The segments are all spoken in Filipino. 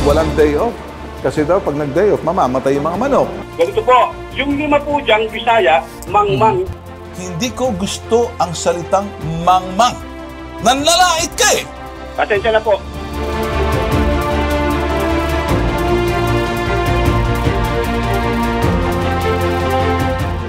walang day off. Kasi daw, pag nag-day off, mamamatay yung mga manok. Ganito po, yung 5 po diyang Bisaya, mangmang. Hindi ko gusto ang salitang mangmang. Nanlalait ka eh! Pasensya na po.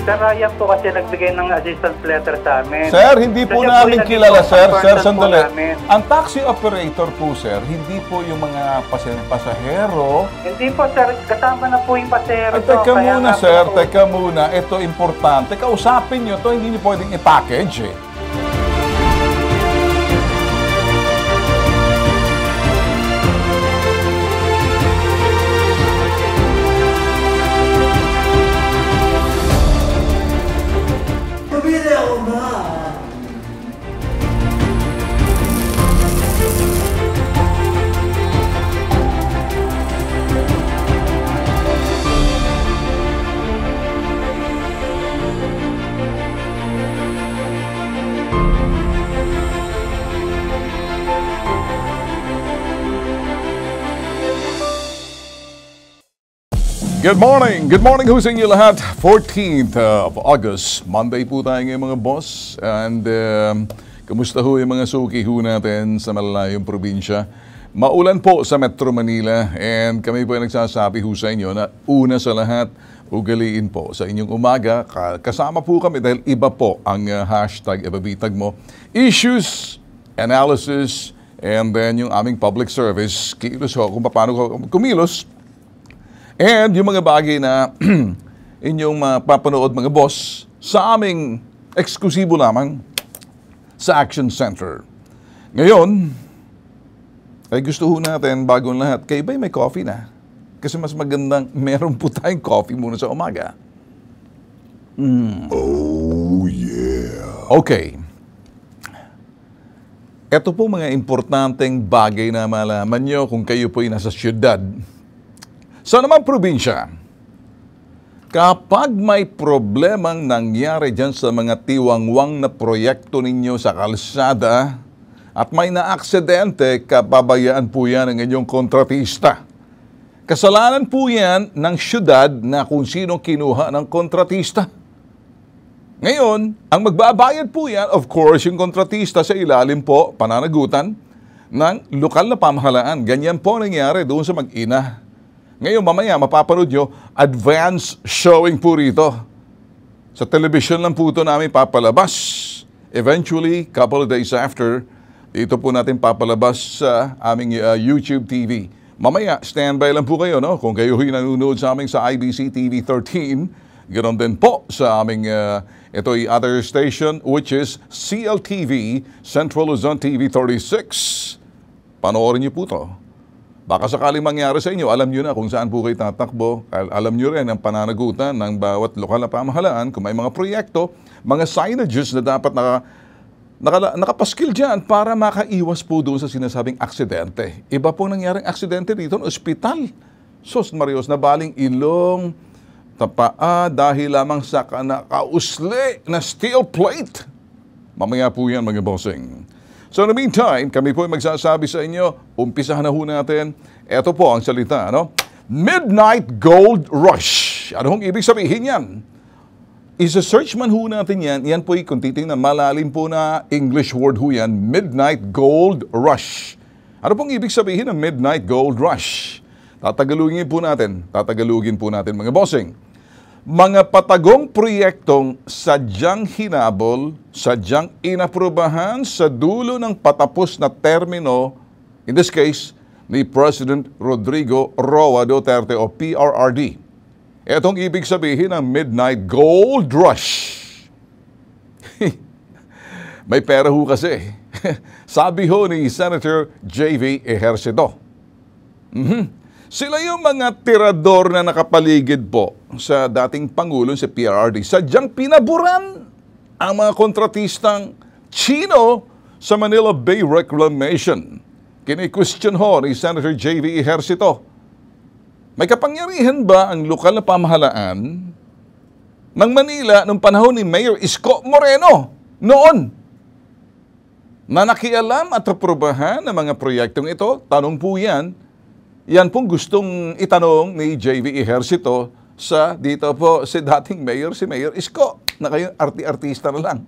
Sir Ryan po kasi nagbigay ng assistance letter sa amin. Sir, hindi po Kasi namin po, kilala, sir. Sir, person po sandali. namin. Ang taxi operator po, sir, hindi po yung mga pasahero. Hindi po, sir. Kasama na po yung pasero. Ay, teka muna, sir. Teka muna. Ito, importante. Kausapin nyo to, hindi nyo pwedeng i-package eh. Good morning! Good morning ho sa inyo lahat. 14th of August, Monday po tayo ngayon mga boss. And kamusta ho yung mga suki ho natin sa malalayong probinsya? Maulan po sa Metro Manila and kami po ay nagsasabi ho sa inyo na una sa lahat, ugaliin po sa inyong umaga. Kasama po kami dahil iba po ang hashtag ibabitag mo. Issues, analysis, and then yung aming public service, kilos ho kung paano kumilos. And yung mga bagay na inyong mapapanood mga boss sa aming eksklusibo lamang sa Action Center. Ngayon, ay gusto ho natin bagong lahat, kayo ba'y may coffee na? Kasi mas magandang meron po tayong coffee muna sa umaga. Oh, yeah. Okay. Ito po mga importanteng bagay na malaman nyo kung kayo po'y nasa syudad. Sa naman probinsya, kapag may problemang nangyari dyan sa mga tiwangwang na proyekto ninyo sa kalsada at may naaksidente, kababayaan po yan ng inyong kontratista. Kasalanan po yan ng syudad na kung sino kinuha ng kontratista. Ngayon, ang magbabayad po yan, of course, yung kontratista sa ilalim po, pananagutan ng lokal na pamahalaan. Ganyan po nangyari doon sa Mag-ina. Ngayon, mamaya, mapapanood nyo, advance showing po rito. Sa television lang po ito namin papalabas. Eventually, couple of days after, dito po natin papalabas sa aming YouTube TV. Mamaya, standby lang po kayo, no? Kung kayo nanonood sa amin sa IBC TV 13, ganoon din po sa aming, ito ay other station, which is CLTV, Central Luzon TV 36. Panoorin niyo po ito. Baka sakaling mangyari sa inyo, alam nyo na kung saan po kayo tatakbo. Alam nyo rin ang pananagutan ng bawat lokal na pamahalaan. Kung may mga proyekto, mga signages na dapat nakapaskil dyan para makaiwas po doon sa sinasabing aksidente. Iba po nangyaring aksidente dito ng ospital. Sos Marios, nabaling ilong, tapaa dahil lamang sa nakausli na steel plate. Mamaya po yan mga bossing. So in the meantime, kami po ay magsasabi sa inyo, umpisahan na ho natin. Ito po ang salita, no? Midnight Gold Rush. Ano hong ibig sabihin yan? Isa-search man ho natin yan. Yan po ay kung titingnan, malalim po na English word ho yan. Midnight Gold Rush. Ano pong ibig sabihin ng Midnight Gold Rush? Tatagalugin po natin mga bossing. Mga patagong proyektong sadyang hinabol, sadyang inaprubahan sa dulo ng patapos na termino, in this case, ni President Rodrigo Roa Duterte o PRRD. Itong ibig sabihin ng Midnight Gold Rush. May pera ho kasi. Sabi ho ni Senator J.V. Ejercito. Sila yung mga tirador na nakapaligid po sa dating Pangulo si PRRD. Sadyang pinaburan ang mga kontratistang Chino sa Manila Bay Reclamation. Kini-question ho ni Senator J.V. Ejercito. May kapangyarihan ba ang lokal na pamahalaan ng Manila noong panahon ni Mayor Isko Moreno noon na nakialam at aprobahan ng mga proyektong ito? Tanong po yan Yan pong gustong itanong ni JV Ejercito sa dito po si dating mayor, si Mayor Isko, na kayo arti-artista na lang.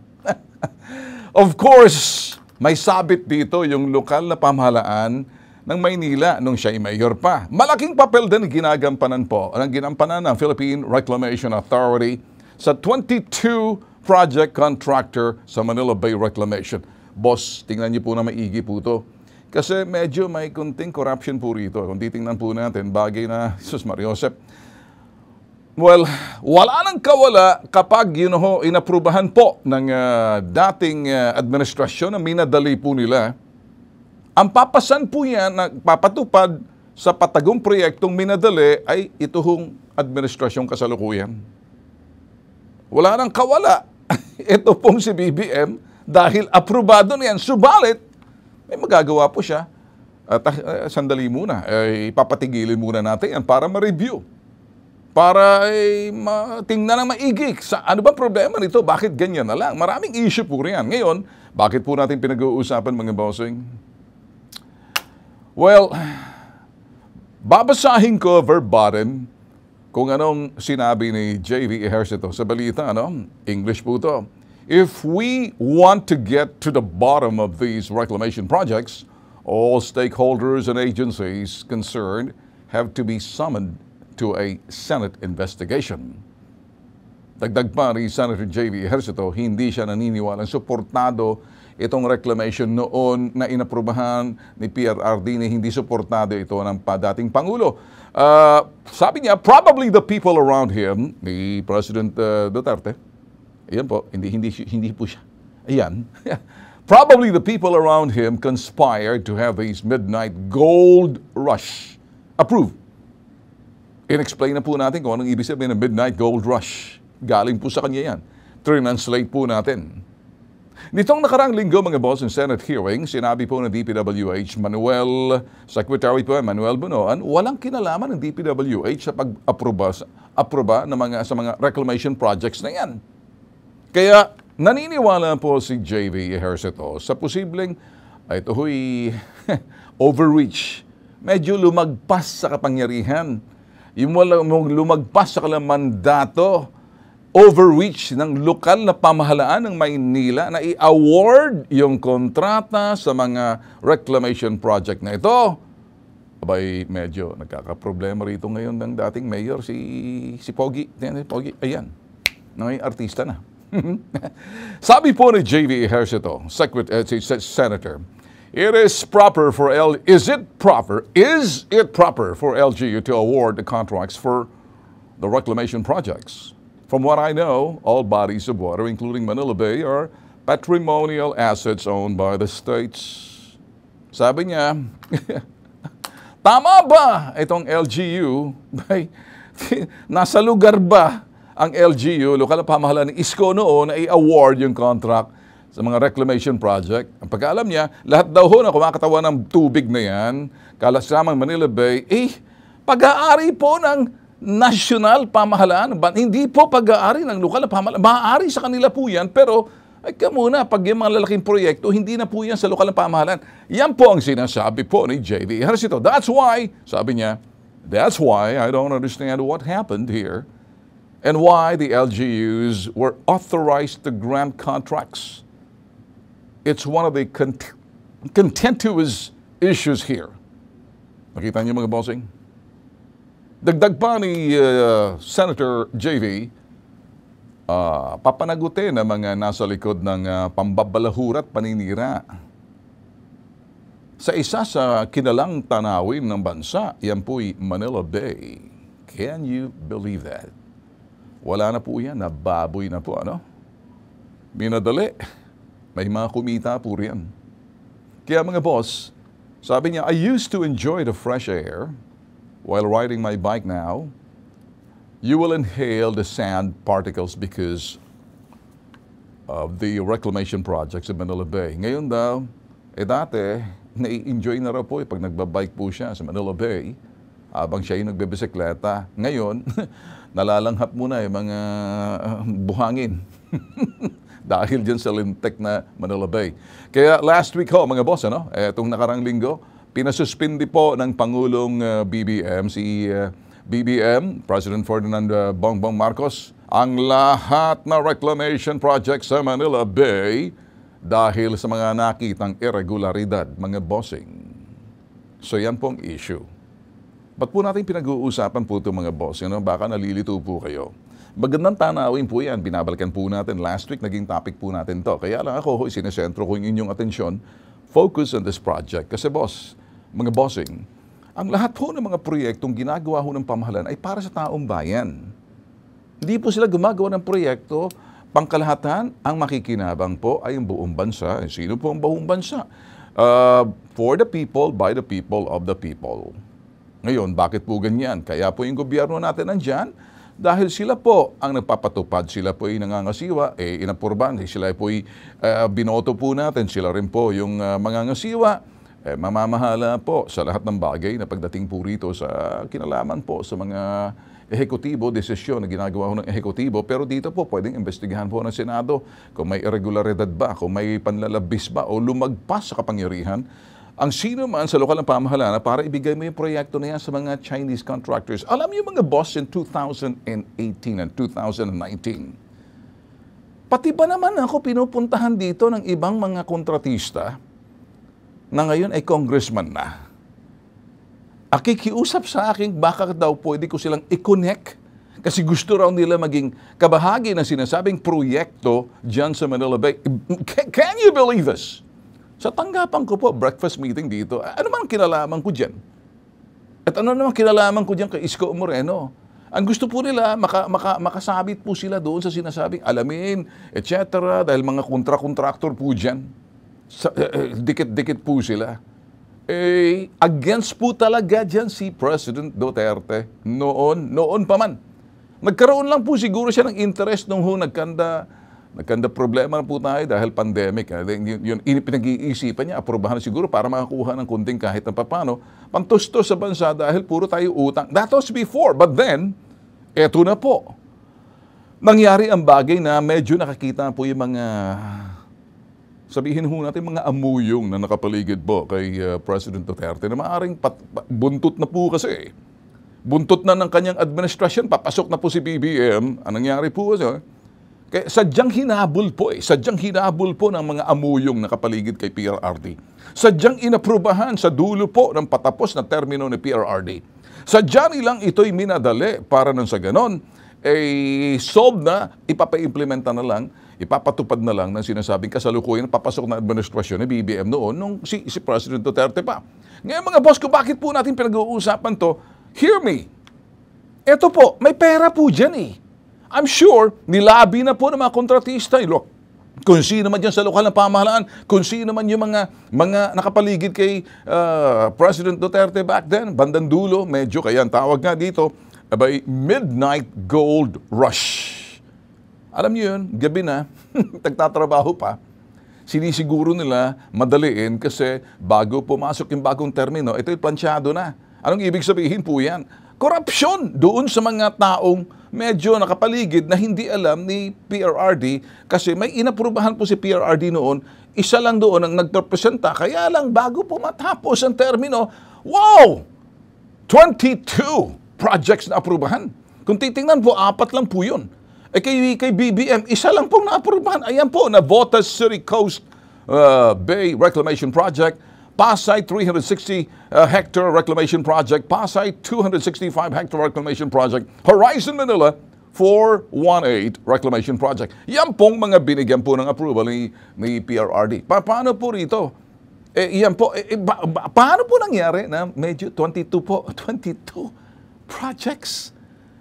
Of course, may sabit dito yung lokal na pamahalaan ng Maynila nung siya ay mayor pa. Malaking papel din ginagampanan ng Philippine Reclamation Authority sa 22 project contractor sa Manila Bay Reclamation. Boss, tingnan niyo po na maigi po to. Kasi medyo may kunting corruption po rito. Kung titingnan po natin, bagay na, Jesus Mariosep. Well, wala nang kawala kapag inaprubahan po ng dating administrasyon na minadali po nila. Ang papasan po yan na papatupad sa patagong proyektong minadali ay ito hong administrasyong kasalukuyan. Wala nang kawala. Ito pong si BBM dahil aprobado niyan. Subalit, may magagawa po siya. At sandali muna, ipapatigilin muna natin yan para ma-review. Para tingnan ng maigi. Ano ba problema nito? Bakit ganyan na lang? Maraming issue po riyan. Ngayon, bakit po natin pinag-uusapan mga bossing? Well, babasahin ko verbatim kung anong sinabi ni JV Ejercito sa balita. English po to. If we want to get to the bottom of these reclamation projects, all stakeholders and agencies concerned have to be summoned to a Senate investigation. Dagdag pa ni Senator J.V. Ejercito, hindi siya naniniwalang suportado itong reclamation noon na inaprubahan ni PRRD na hindi suportado ito ng dating Pangulo. Sabi niya, probably the people around him, ni President Duterte, ayan po, hindi po siya. Ayan. Probably the people around him conspired to have his midnight gold rush approved. In-explain na po natin kung anong ibig sabihin ng midnight gold rush. Galing po sa kanya yan. Translate po natin. Nitong nakarang linggo, mga boss, in Senate hearing, sinabi po ng DPWH Secretary po Manuel Bunoan, walang kinalaman ng DPWH sa pag-aproba sa mga reclamation projects na yan. Kaya naniniwala po si JV Ejercito sa posibleng ito huy overreach. Medyo lumagpas sa kapangyarihan. Yung lumagpas sa kanilang mandato, overreach ng lokal na pamahalaan ng Maynila na i-award yung kontrata sa mga reclamation project na ito. Abay, medyo nagkakaproblema rito ngayon ng dating mayor, si Pogi. Pogi, ayan, ngayon artista na. Sabi po ni JV Ejercito, Senator, is it proper for LGU to award the contracts for the reclamation projects? From what I know, all bodies of water, including Manila Bay, are patrimonial assets owned by the states. Sabi niya, tama ba itong LGU? Nasa lugar ba ang LGU, lokal na pamahalaan ng Isko noon, na i-award yung contract sa mga reclamation project? Ang pagkaalam niya, lahat daw na kumakatawan ng tubig na yan, kalasamang Manila Bay, pag-aari po ng national pamahalaan. Hindi po pag-aari ng lokal na pamahalaan. Maaari sa kanila po yan, pero muna, pag yung mga lalaking proyekto, hindi na po yan sa lokal na pamahalaan. Yan po ang sinasabi po ni J.V. Ejercito. That's why, sabi niya, that's why I don't understand what happened here and why the LGUs were authorized to grant contracts. It's one of the contentious issues here. Nakita niyo mga bossing? Dagdag pa ni Senator JV, papanagutin ang mga nasa likod ng pambabalahura at paninira. Sa isa sa kinalang tanawin ng bansa, yan po'y Manila Bay. Can you believe that? Wala na po yan, nababoy na po, Minadali. May mga kumita po riyan. Kaya mga boss, sabi niya, I used to enjoy the fresh air while riding my bike now. You will inhale the sand particles because of the reclamation projects in Manila Bay. Ngayon daw, dati, nai-enjoy na raw po pag nagbabike po siya sa Manila Bay habang siya yung nagbebisikleta. Ngayon, nalalanghap muna yung mga buhangin dahil dyan sa lintek na Manila Bay. Kaya last week mga boss, itong nakarang linggo, pinasuspindi po ng Pangulong BBM, BBM, President Ferdinand Bongbong Marcos, ang lahat na reclamation project sa Manila Bay dahil sa mga nakitang irregularidad, mga bossing. So yan pong issue. Ba't po natin pinag-uusapan po ito mga boss? Baka nalilito po kayo. Magandang tanawin po yan. Binabalikan po natin. Last week, naging topic po natin to. Kaya lang ako, sinesentro ko yung inyong atensyon. Focus on this project. Kasi boss, mga bossing, ang lahat po ng mga proyektong ginagawa ho ng pamahalaan ay para sa taong bayan. Hindi po sila gumagawa ng proyekto, pangkalahatan, ang makikinabang po ay ang buong bansa. Sino po ang buong bansa? For the people, by the people, of the people. Ngayon, bakit po ganyan? Kaya po yung gobyerno natin nandyan, dahil sila po ang nagpapatupad, sila po ay nangangasiwa, inapurban, sila po ay binoto po natin, sila rin po yung mangangasiwa, mamamahala po sa lahat ng bagay na pagdating po rito sa kinalaman po sa mga ehekutibo, desisyon na ginagawa ho ng ehekutibo, pero dito po pwedeng investigahan po ng Senado kung may irregularidad ba, kung may panlalabis ba o lumagpas sa kapangyarihan ang sino man sa lokal ng pamahalaan para ibigay mo yung proyekto na yan sa mga Chinese contractors. Alam niyo mga boss in 2018 and 2019, pati ba naman ako pinupuntahan dito ng ibang mga kontratista na ngayon ay congressman na. Akikiusap sa akin, baka daw pwede ko silang i-connect kasi gusto raw nila maging kabahagi ng sinasabing proyekto dyan sa Manila Bay. Can you believe this? Sa tanggapan ko po, breakfast meeting dito, ano man kinalaman ko dyan? At ano naman kinalaman ko dyan kay Isko Moreno? Ang gusto po nila, makasabit po sila doon sa sinasabing alamin, etc. Dahil mga kontra-kontraktor po dyan. Dikit-dikit po sila. Against po talaga dyan si President Duterte noon pa man. Nagkaroon lang po siguro siya ng interest nung nagkanda problema na po tayo dahil pandemic. Yun pinag-iisipan niya, aprobahan na siguro para makakuha ng kunting kahit na papano, pantustos sa bansa dahil puro tayo utang. That was before, but then, eto na po. Nangyari ang bagay na medyo nakakita po yung mga, sabihin ho natin, mga amuyong na nakapaligid po kay President Duterte na maaaring buntot na po kasi. Buntot na ng kanyang administrasyon, papasok na po si BBM. Anong nangyari po kasi? Kaya sadyang hinabol po ng mga amuyong nakapaligid kay PRRD. Sadyang inaprubahan sa dulo po ng patapos na termino ni PRRD. Sadya nilang ito'y minadali para nang sa ganon, solve na, ipapa-implementa na lang, ipapatupad na lang ng sinasabing kasalukuyan na papasok na administrasyon ni BBM noon nung si President Duterte pa. Ngayon mga boss ko, bakit po natin pinag-uusapan to? Hear me. Ito po, may pera po dyan eh. I'm sure, nilabi na po ng mga kontratista. Look, kung sino man dyan sa lokal na pamahalaan, kung sino man yung mga nakapaligid kay President Duterte back then, bandang dulo, medyo kaya ang tawag nga dito, abay, midnight gold rush. Alam niyo yun, gabi na, nagtatrabaho pa, sinisiguro nila madaliin kasi bago pumasok yung bagong termino, ito'y plansyado na. Anong ibig sabihin po yan? Korupsyon doon sa mga taong medyo nakapaligid na hindi alam ni PRRD kasi may inaprubahan po si PRRD noon, isa lang doon ang nagpresenta, kaya lang bago po matapos ang termino, wow! 22 projects na aprubahan. Kung titingnan po, 4 lang po yun. Kay BBM, isa lang pong naaprubahan. Ayan po, na Botas City Coast Bay Reclamation Project, Pasay 360 hectare reclamation project, Pasay 265 hectare reclamation project, Horizon Manila 418 reclamation project. Yan pong mga binigyan po ng approval ni PRRD. Paano po rito? Yan po, paano po nangyari na medyo 22 projects?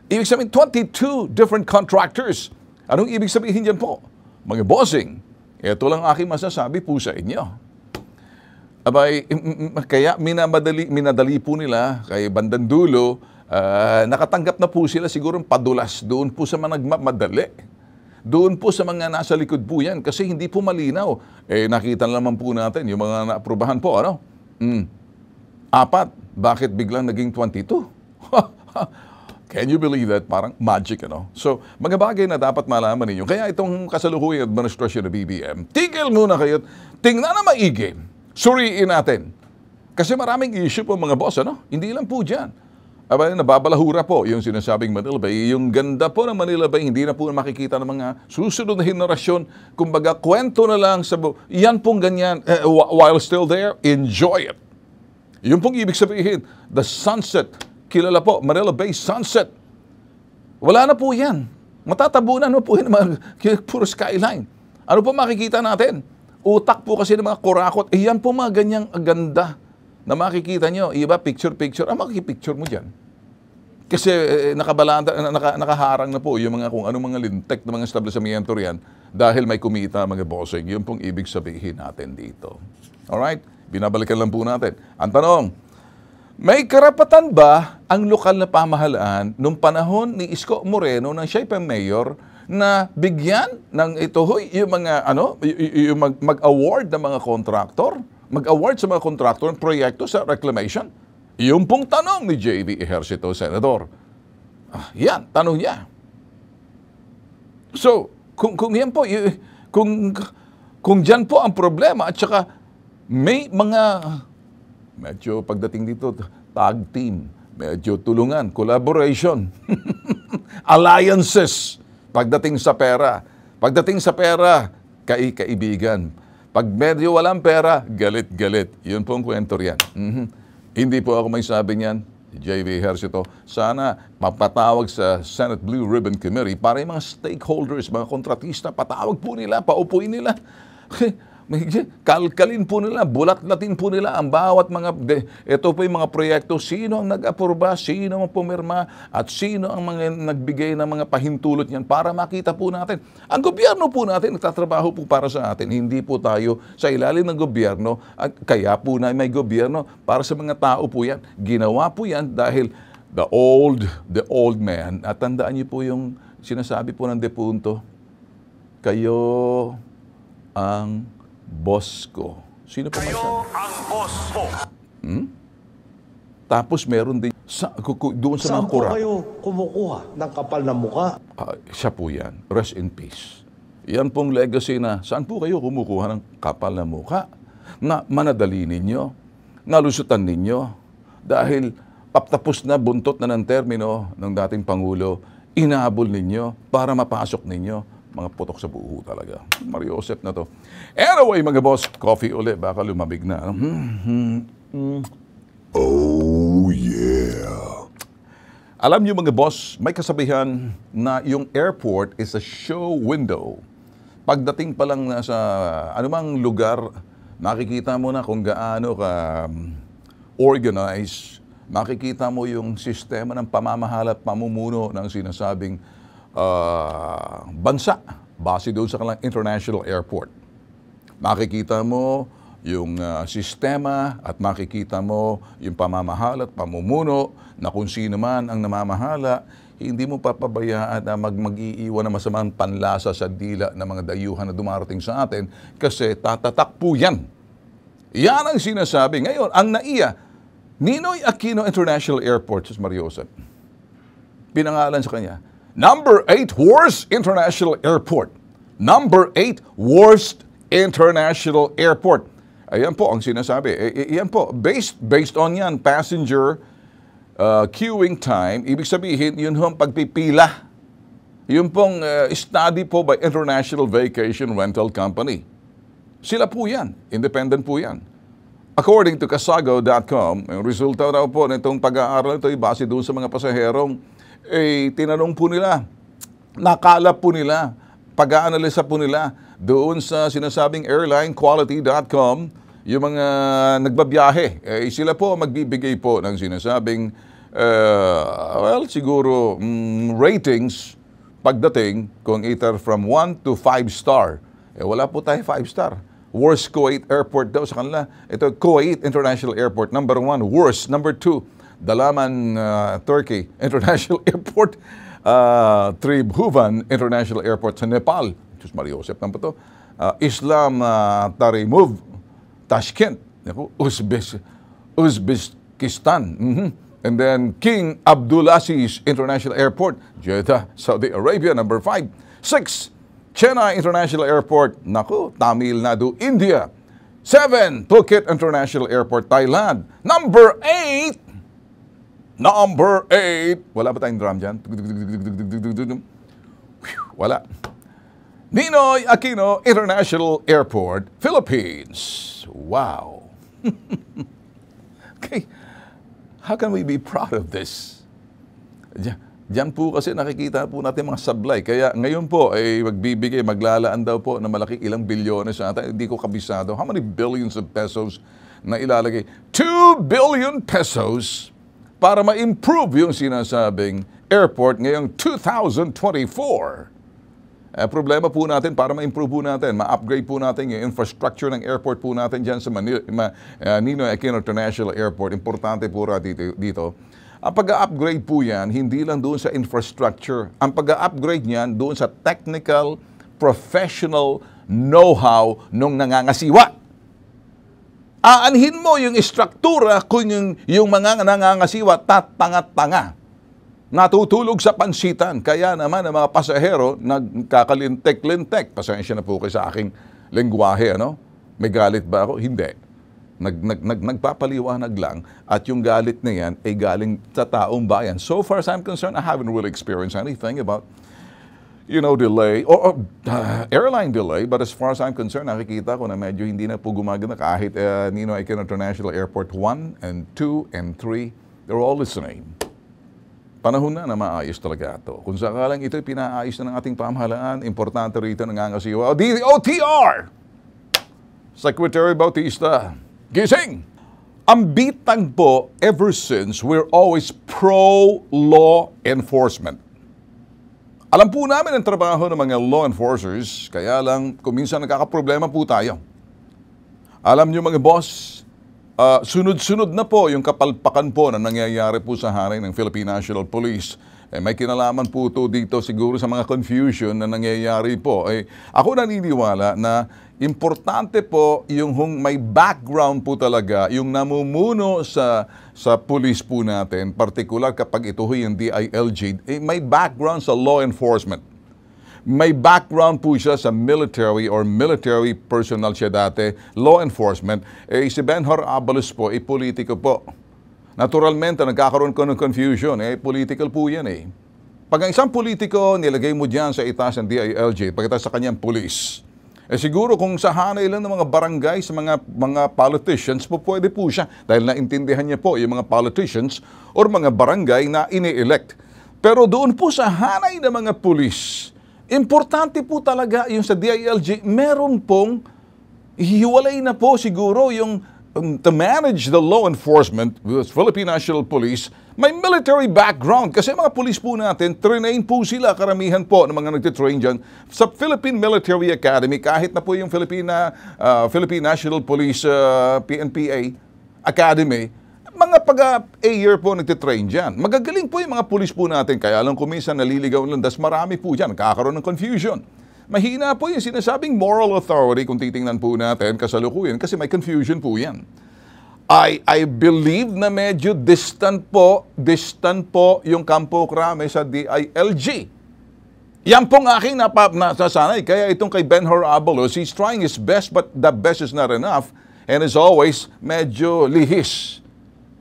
Ibig sabihin, 22 different contractors. Anong ibig sabihin dyan po? Mga bossing, ito lang aking masasabi po sa inyo. Abay, kaya minadali po nila kay bandang dulo, nakatanggap na po sila siguro padulas doon po sa mga nagmamadali. Doon po sa mga nasa likod po yan kasi hindi po malinaw. Nakita naman po natin yung mga naaprubahan po, ano? 4, bakit biglang naging 22? Can you believe that? Parang magic, ano? So, mga bagay na dapat malaman ninyo. Kaya itong kasalukuyang administrasyon ng BBM, tigil muna kayo, tingnan na maigi. Suriin natin. Kasi maraming issue po mga boss, ano? Hindi lang po dyan. Aba, nababalahura po yung sinasabing Manila Bay. Yung ganda po ng Manila Bay, hindi na po makikita ng mga susunod na henerasyon. Kumbaga, kwento na lang sa yan pong ganyan. While still there, enjoy it. Yun pong ibig sabihin. The sunset, kilala po, Manila Bay sunset. Wala na po yan. Matatabunan mo po yung mga puro skyline. Ano po makikita natin? Utak po kasi ng mga kurakot. Yan po mga ganyang ganda na makikita nyo. Iba, picture-picture. Makikipicture mo dyan. Kasi nakaharang na po yung mga kung anong mga lintek na mga establishmento riyan dahil may kumita mga bossing. Yun pong ibig sabihin natin dito. Alright? Binabalikan lang po natin. Ang tanong, may karapatan ba ang lokal na pamahalaan nung panahon ni Isko Moreno nang siya'y mayor na bigyan ng ito yung mga yung mag-award ng mga contractor? Mag-award sa mga contractor ng proyekto sa reclamation? Yung pong tanong ni J.V. Ejercito, Senador. Yan, tanong niya. So, kung yan po, kung dyan po ang problema at saka may mga, medyo pagdating dito, tag team, medyo tulungan, collaboration, alliances, pagdating sa pera. Pagdating sa pera, kaibigan. Pag medyo walang pera, galit-galit. Yun po ang kwento riyan. Hindi po ako may sabi niyan, J.V. Ejercito. Sana mapatawag sa Senate Blue Ribbon Committee para yung mga stakeholders, mga kontratista, patawag po nila, paupuin nila. Kalkalin po nila, bulat-latin po nila ang bawat mga, ito po yung mga proyekto, sino ang nag-apurba, sino ang pumirma, at sino ang mga nagbigay ng mga pahintulot niyan para makita po natin. Ang gobyerno po natin, nagtatrabaho po para sa atin, hindi po tayo sa ilalim ng gobyerno, at kaya po na may gobyerno para sa mga tao po yan. Ginawa po yan dahil the old man, at tandaan niyo po yung sinasabi po ng depunto, kayo ang boss ko. Sino pa Kayo ang boss ko. Tapos meron din doon sa mga Saan po kurak. kayo kumukuha ng kapal na mukha? Siya po yan. Rest in peace. Yan pong legacy na saan po kayo kumukuha ng kapal na mukha? Na manadali ninyo, nalusutan ninyo, dahil paptapos na buntot na ng termino ng dating Pangulo, inahabol ninyo para mapasok ninyo. Mga putok sa buho talaga. Mario Josep na to. Anyway, mga boss, coffee uli. Baka lumabig na. Oh, yeah. Alam niyo mga boss, may kasabihan na yung airport is a show window. Pagdating pa lang sa anumang lugar, makikita mo na kung gaano ka organized. Makikita mo yung sistema ng pamamahala at pamumuno ng sinasabing bansa base doon sa kanilang international airport. Makikita mo yung sistema at makikita mo yung pamamahala at pamumuno na kung sino man ang namamahala, hindi mo papabayaan na mag-iiwan na masamang panlasa sa dila ng mga dayuhan na dumarating sa atin kasi tatatak po yan. Yan ang sinasabi. Ngayon, ang NAIA, Ninoy Aquino International Airport, sa Mario Josep, pinangalan sa kanya, Number 8 Worst International Airport. Number 8 Worst International Airport. Ayan po ang sinasabi. Ayan po, based on yan, passenger queuing time, ibig sabihin, yun ang pagpipila. Yun pong study po by International Vacation Rental Company. Sila po yan. Independent po yan. According to Kasago.com, yung resulta daw po nitong pag-aaral ito ay base doon sa mga pasaherong tinanong po nila, nakalap po nila, pag-aanalisa po nila doon sa sinasabing airlinequality.com, yung mga nagbabiyahe. Sila po magbibigay po ng sinasabing, siguro ratings pagdating kung either from 1 to 5 star. Wala po tayo 5 star. Worst Kuwait Airport daw sa kanila. Ito, Kuwait International Airport, number 1. Worst, number 2. Dalaman, Turkey International Airport, Tribhuvan International Airport sa Nepal. Diyos Mario Josep, naman po ito. Islam Tarimov, Tashkent, Uzbekistan. And then King Abdulaziz International Airport, Jeddah, Saudi Arabia, number 5. 6, Chennai International Airport, Tamil Nadu, India. 7, Phuket International Airport, Thailand. Number 8, wala ba tayong drum dyan? Wala. Ninoy Aquino International Airport, Philippines. Wow. Okay. How can we be proud of this? Diyan po kasi nakikita po natin mga sablay. Kaya ngayon po ay maglalaan daw po na malaki ilang bilyones sa atin. Hindi ko kabisado. How many billions of pesos na ilalagay? 2 billion pesos para ma-improve yung sinasabing airport ngayong 2024. Problema po natin para ma-improve po natin, ma-upgrade po natin yung infrastructure ng airport po natin dyan sa Ninoy Aquino International Airport. Importante po dito. Ang pag-upgrade po yan, hindi lang doon sa infrastructure. Ang pag-upgrade niyan doon sa technical, professional know-how nung nangangasiwa. Aanhin mo yung istruktura kung yung mga nangangasiwa tatanga-tanga. Natutulog sa pansitan. Kaya naman ang mga pasahero nagkakalintek-lintek. Pasensya na po kayo sa aking lengguwahe, ano? May galit ba ako? Hindi. Nagpapaliwanag lang at yung galit na yan ay galing sa taong bayan. So far as I'm concerned, I haven't really experienced anything about, delay or airline delay. But as far as I'm concerned, nakikita ko na medyo hindi na po gumagana kahit Ninoy Aquino International Airport 1 and 2 and 3, they're all listening. Panahon na maayos talaga ito. Kung sakalang ito'y pinaayos na ng ating pamahalaan, importante rito nangangasiwa. DOTR! Secretary Bautista, gising! Ang bitang po, ever since, we're always pro-law enforcement. Alam po namin ang trabaho ng mga law enforcers, kaya lang kuminsan nagkakaproblema po tayo. Alam nyo mga boss, sunod-sunod na po yung kapalpakan po na nangyayari po sa hanay ng Philippine National Police. May kinalaman po ito dito siguro sa mga confusion na nangyayari po. Ako naniniwala na importante po yung may background po talaga, yung namumuno sa police po natin, particular kapag ito yung DILG, may background sa law enforcement. May background po siya sa military or military personnel siya dati, law enforcement. Si Benhur Abalos po, politiko po. Naturalmente, nagkakaroon ko ng confusion. Political po yan eh. Pag ang isang politiko, nilagay mo dyan sa itaas ng DILG, pagkatapos sa kanyang police. Siguro kung sa hanay lang ng mga barangay, sa mga politicians, po pwede po siya. Dahil naintindihan niya po yung mga politicians or mga barangay na ini-elect. Pero doon po sa hanay ng mga police, importante po talaga yung sa DILG, meron pong hiwalay na po siguro yung to manage the law enforcement with Philippine National Police, may military background. Kasi mga police po natin, train po sila, karamihan po ng mga nagtitrain dyan sa Philippine Military Academy, kahit na po yung Philippine National Police PNPA Academy, mga pag-a year po nagtitrain dyan. Magagaling po yung mga pulis po natin, kaya lang kuminsan naliligaw lang, das marami po dyan, nakakaroon ng confusion. Mahina po yung sinasabing moral authority kung titingnan po natin kasalukuyan kasi may confusion po yan. I believe na medyo distant po yung Campo Crame sa DILG. Yan pong aking nasasanay. Kaya itong kay Benhur Abalos, he's trying his best but the best is not enough and as always, medyo lihis.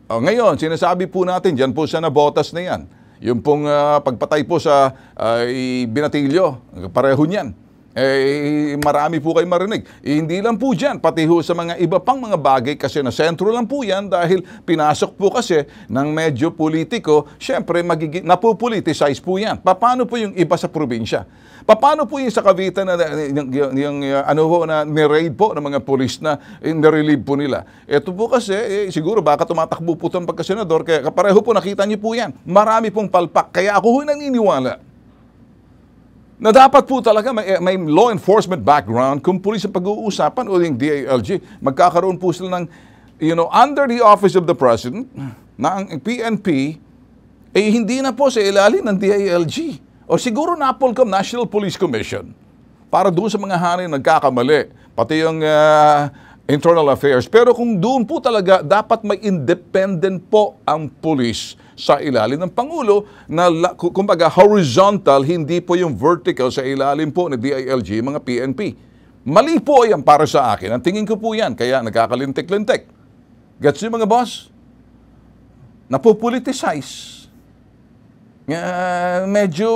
Ngayon, sinasabi po natin, dyan po sa nabotas na yan. Yung pong pagpatay po sa binatilyo, pareho niyan. Marami po kayo marinig. Hindi lang po dyan, pati ho sa mga iba pang mga bagay kasi na sentro lang po yan dahil pinasok po kasi ng medyo politiko, syempre napopoliticize po yan. Paano po yung iba sa probinsya? Paano po yung sa Cavite na ni-raid po ng mga polis na nirelieve po nila? Ito po kasi, siguro baka tumatakbo po itong pagkasenador, kaya kapareho po nakita niyo po yan. Marami pong palpak. Kaya ako naniniwala na dapat po talaga may law enforcement background kung pulis ang pag-uusapan o yung DILG. Magkakaroon po sila ng, under the office of the President, na ang PNP, hindi na po sa ilalim ng DILG. O siguro NAPOLCOM, National Police Commission, para doon sa mga hanay nagkakamali, pati yung internal affairs. Pero kung doon po talaga, dapat may independent po ang police sa ilalim ng Pangulo na kumbaga horizontal, hindi po yung vertical sa ilalim po ng DILG, mga PNP. Mali po yan para sa akin. Ang tingin ko po yan, kaya nagkakalintik-lintik. Gets nyo mga boss? Napopoliticize. Medyo,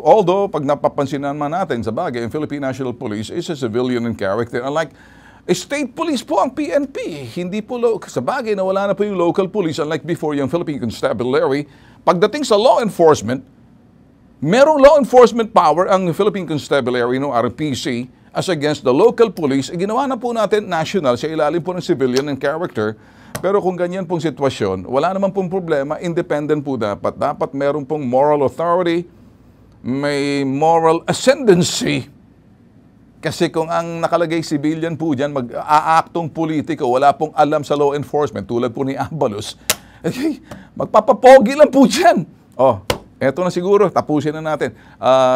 although pag napapansinan man natin sa bagay, ang Philippine National Police is a civilian in character. Unlike state police po ang PNP. Hindi po, sa bagay na wala na po yung local police. Unlike before, yung Philippine Constabulary. Pagdating sa law enforcement, merong law enforcement power ang Philippine Constabulary no RPC as against the local police. Ginawa na po natin national sa ilalim po ng civilian in character. Pero kung ganyan pong sitwasyon, wala naman pong problema, independent po dapat. Dapat meron pong moral authority, may moral ascendancy. Kasi kung ang nakalagay civilian po dyan, mag-aaktong politiko, wala pong alam sa law enforcement, tulad po ni Abalos, magpapapogi lang po dyan. Oh, eto na siguro, tapusin na natin.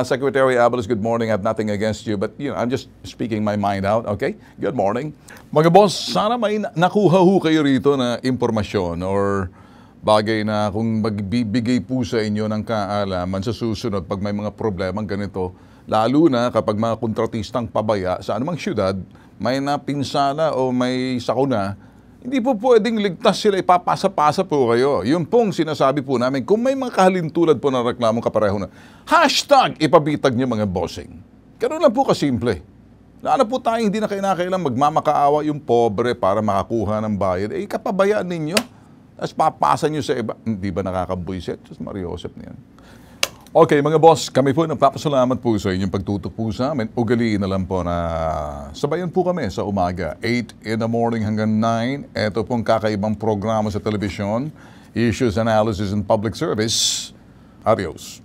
Secretary Abalos, good morning. I have nothing against you, but I'm just speaking my mind out, okay? Good morning. Mga boss, sana may nakuha ho kayo rito na impormasyon or bagay na kung magbibigay po sa inyo ng kaalaman sa susunod pag may mga problemang ganito, lalo na kapag mga kontratistang pabaya sa anumang syudad, may napinsala o may sakuna, hindi po pwedeng ligtas sila, ipapasa-pasa po kayo. Yun pong sinasabi po namin, kung may mga kahalintulad po na reklamong kapareho na, hashtag ipabitag niyo mga bossing. Ganun lang po kasimple. Lalo po tayo hindi na kinakailang magmamakaawa yung pobre para makakuha ng bayad. Kapabayaan ninyo. Tapos papasa nyo sa iba. Hindi ba nakakabuisit? Diyos Maria Joseph na yan. Okay, mga boss, kami po nagpapasalamat po sa inyong pagtutok po sa amin. Ugaliin na lang po na sabayan po kami sa umaga, 8 in the morning hanggang 9. Ito pong kakaibang programa sa telebisyon, Issues, Analysis, and Public Service. Adios.